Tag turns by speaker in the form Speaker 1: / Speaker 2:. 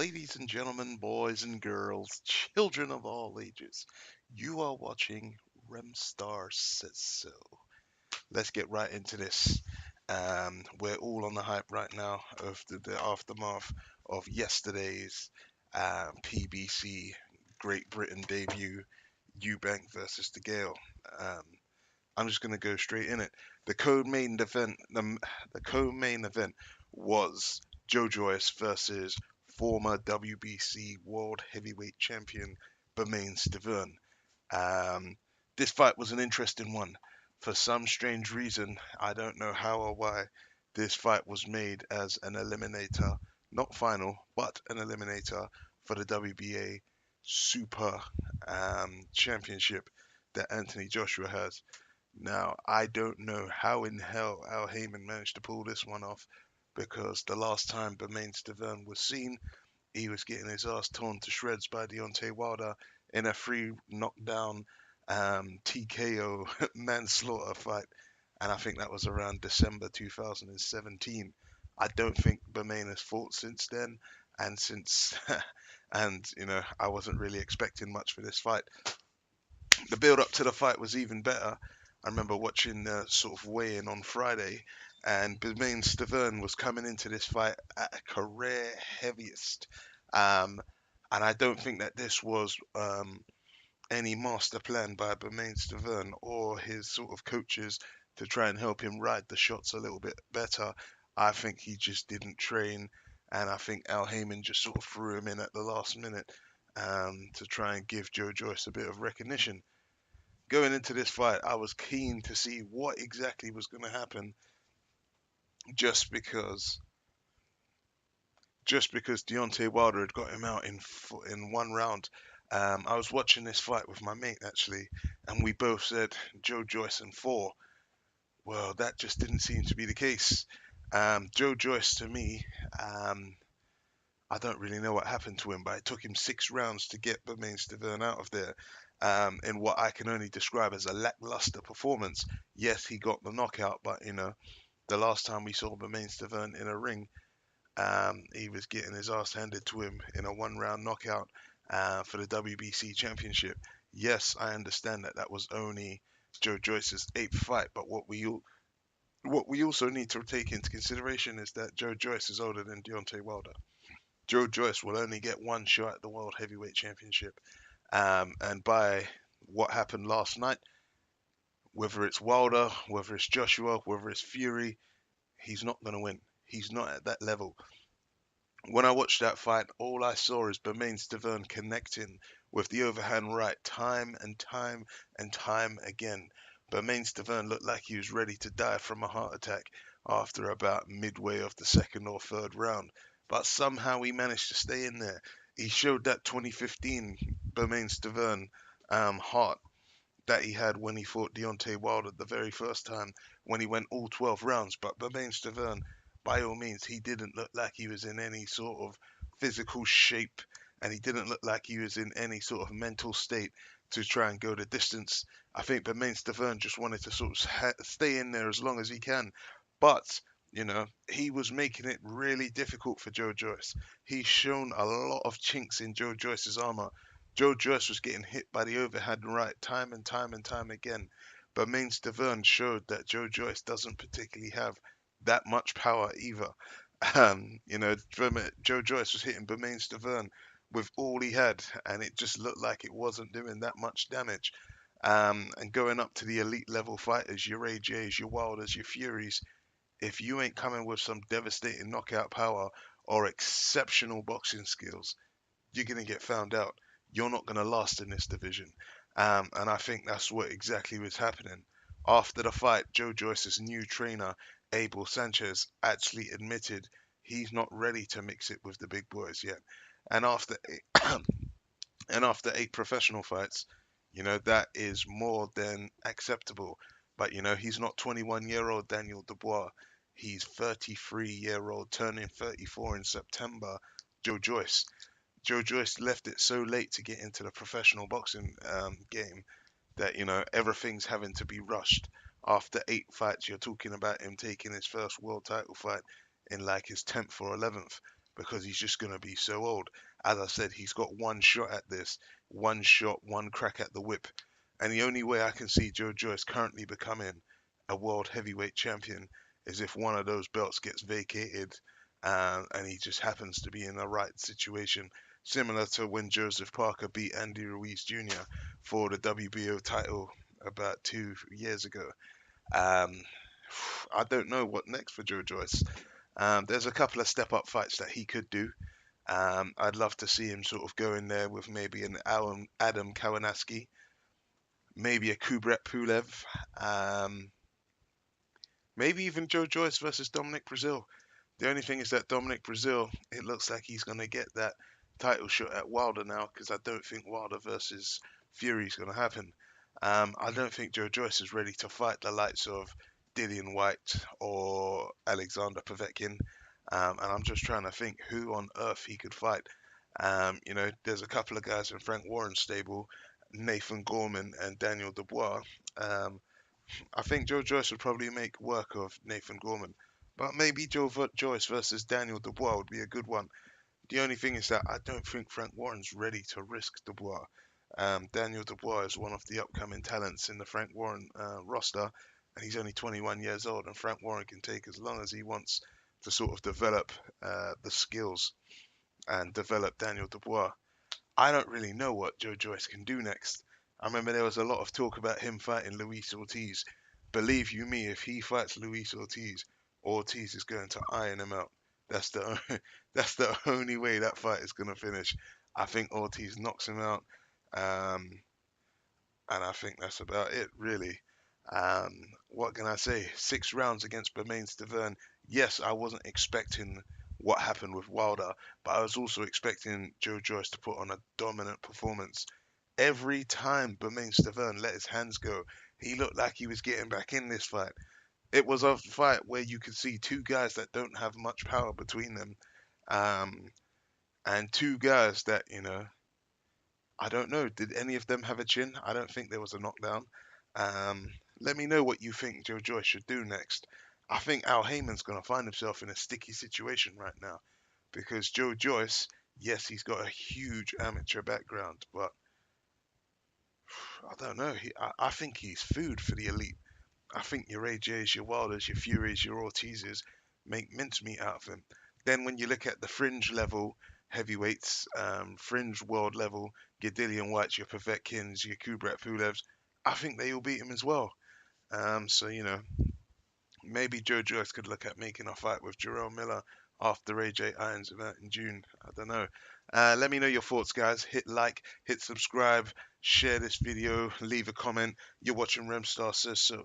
Speaker 1: Ladies and gentlemen, boys and girls, children of all ages, you are watching Remstar Says So. Let's get right into this. We're all on the hype right now of the aftermath of yesterday's PBC Great Britain debut, Eubank versus De Gale. Um, I'm just going to go straight in it. The co-main event was Joe Joyce versus former WBC World Heavyweight Champion Bermane Stiverne. Um, this fight was an interesting one. For some strange reason, I don't know how or why, this fight was made as an eliminator, not final, but an eliminator for the WBA Super Championship that Anthony Joshua has. Now, I don't know how in hell Al Heyman managed to pull this one off because the last time Bermane Stiverne was seen, he was getting his ass torn to shreds by Deontay Wilder in a free knockdown TKO manslaughter fight. And I think that was around December 2017. I don't think Bermane has fought since then. And I wasn't really expecting much for this fight. The build up to the fight was even better. I remember watching the sort of weigh-in on Friday, and Bermane Stiverne was coming into this fight at a career heaviest. Um, and I don't think that this was any master plan by Bermane Stiverne or his sort of coaches to try and help him ride the shots a little bit better. I think he just didn't train, and I think Al Heyman just sort of threw him in at the last minute to try and give Joe Joyce a bit of recognition. Going into this fight, I was keen to see what exactly was going to happen, just because just because Deontay Wilder had got him out in one round. I was watching this fight with my mate actually, and we both said Joe Joyce in four. Well, that just didn't seem to be the case. Joe Joyce to me, um, I don't really know what happened to him, but it took him 6 rounds to get Bermane Stiverne out of there. In what I can only describe as a lackluster performance. Yes, he got the knockout, but the last time we saw Bermane Stiverne in a ring, he was getting his ass handed to him in a one-round knockout for the WBC Championship. Yes, I understand that that was only Joe Joyce's eighth fight, but what we also need to take into consideration is that Joe Joyce is older than Deontay Wilder. Joe Joyce will only get one shot at the World Heavyweight Championship. And by what happened last night, whether it's Wilder, whether it's Joshua, whether it's Fury, he's not going to win. He's not at that level. When I watched that fight, all I saw is Bermane Stiverne connecting with the overhand right time and time and time again. Bermane Stiverne looked like he was ready to die from a heart attack after about midway of the second or third round, but somehow he managed to stay in there. He showed that 2015 Bermane Stiverne heart that he had when he fought Deontay Wilder the very first time when he went all 12 rounds. But Bermane Stiverne, by all means, he didn't look like he was in any sort of physical shape, and he didn't look like he was in any sort of mental state to try and go the distance. I think Bermane Stiverne just wanted to sort of stay in there as long as he can. But he was making it really difficult for Joe Joyce. He's shown a lot of chinks in Joe Joyce's armor. Joe Joyce was getting hit by the overhand right time and time and time again. But Main Stavern showed that Joe Joyce doesn't particularly have that much power either. Joe Joyce was hitting Bermane Stiverne with all he had, and it just looked like it wasn't doing that much damage. And going up to the elite level fighters, your AJs, your Wilders, your Furies, if you ain't coming with some devastating knockout power or exceptional boxing skills, you're going to get found out. You're not going to last in this division. And I think that's what exactly was happening. After the fight, Joe Joyce's new trainer, Abel Sanchez, actually admitted he's not ready to mix it with the big boys yet. And after and after 8 professional fights, that is more than acceptable. But he's not 21-year-old Daniel Dubois. He's 33-year-old, turning 34 in September, Joe Joyce. Joe Joyce left it so late to get into the professional boxing game that everything's having to be rushed. After 8 fights, you're talking about him taking his first world title fight in like his 10th or 11th. because he's just going to be so old. As I said, he's got one shot at this, one shot, one crack at the whip. And the only way I can see Joe Joyce currently becoming a world heavyweight champion is if one of those belts gets vacated, and he just happens to be in the right situation, similar to when Joseph Parker beat Andy Ruiz Jr. for the WBO title about 2 years ago. Um, I don't know what next for Joe Joyce. There's a couple of step up fights that he could do. I'd love to see him sort of go in there with maybe an Adam Kawanaski, maybe a Kubrat Pulev, um, maybe even Joe Joyce versus Dominic Brazil. The only thing is that Dominic Brazil, it looks like he's going to get that title shot at Wilder now, because I don't think Wilder versus Fury is going to happen. I don't think Joe Joyce is ready to fight the likes of Dillian White or Alexander Povetkin. And I'm just trying to think who on earth he could fight. There's a couple of guys in Frank Warren's stable, Nathan Gorman and Daniel Dubois. Um, I think Joe Joyce would probably make work of Nathan Gorman, but maybe Joyce versus Daniel Dubois would be a good one. The only thing is that I don't think Frank Warren's ready to risk Dubois. Daniel Dubois is one of the upcoming talents in the Frank Warren roster, and he's only 21 years old, and Frank Warren can take as long as he wants to sort of develop the skills and develop Daniel Dubois. I don't really know what Joe Joyce can do next. I remember there was a lot of talk about him fighting Luis Ortiz. Believe you me, if he fights Luis Ortiz, Ortiz is going to iron him out. That's the that's the only way that fight is going to finish. I think Ortiz knocks him out. Um, and I think that's about it, really. What can I say? 6 rounds against Bermane Stiverne. Yes, I wasn't expecting what happened with Wilder, but I was also expecting Joe Joyce to put on a dominant performance. Every time Bermane Stiverne let his hands go, he looked like he was getting back in this fight. It was a fight where you could see two guys that don't have much power between them, um, and two guys that, I don't know. Did any of them have a chin? I don't think there was a knockdown. Um, Let me know what you think Joe Joyce should do next. I think Al Heyman's going to find himself in a sticky situation right now because Joe Joyce, yes, he's got a huge amateur background, but I don't know. I think he's food for the elite. I think your AJs, your Wilders, your Furies, your Ortizes make mincemeat out of him. Then when you look at the fringe level heavyweights, fringe world level, your Dillian Whites, your Povetkins, your Kubrat Pulevs, I think they all beat him as well. So maybe Joe Joyce could look at making a fight with Jarrell Miller after AJ irons him out in June. I don't know. Let me know your thoughts, guys. Hit like, hit subscribe, share this video, leave a comment. You're watching Remstar Says So.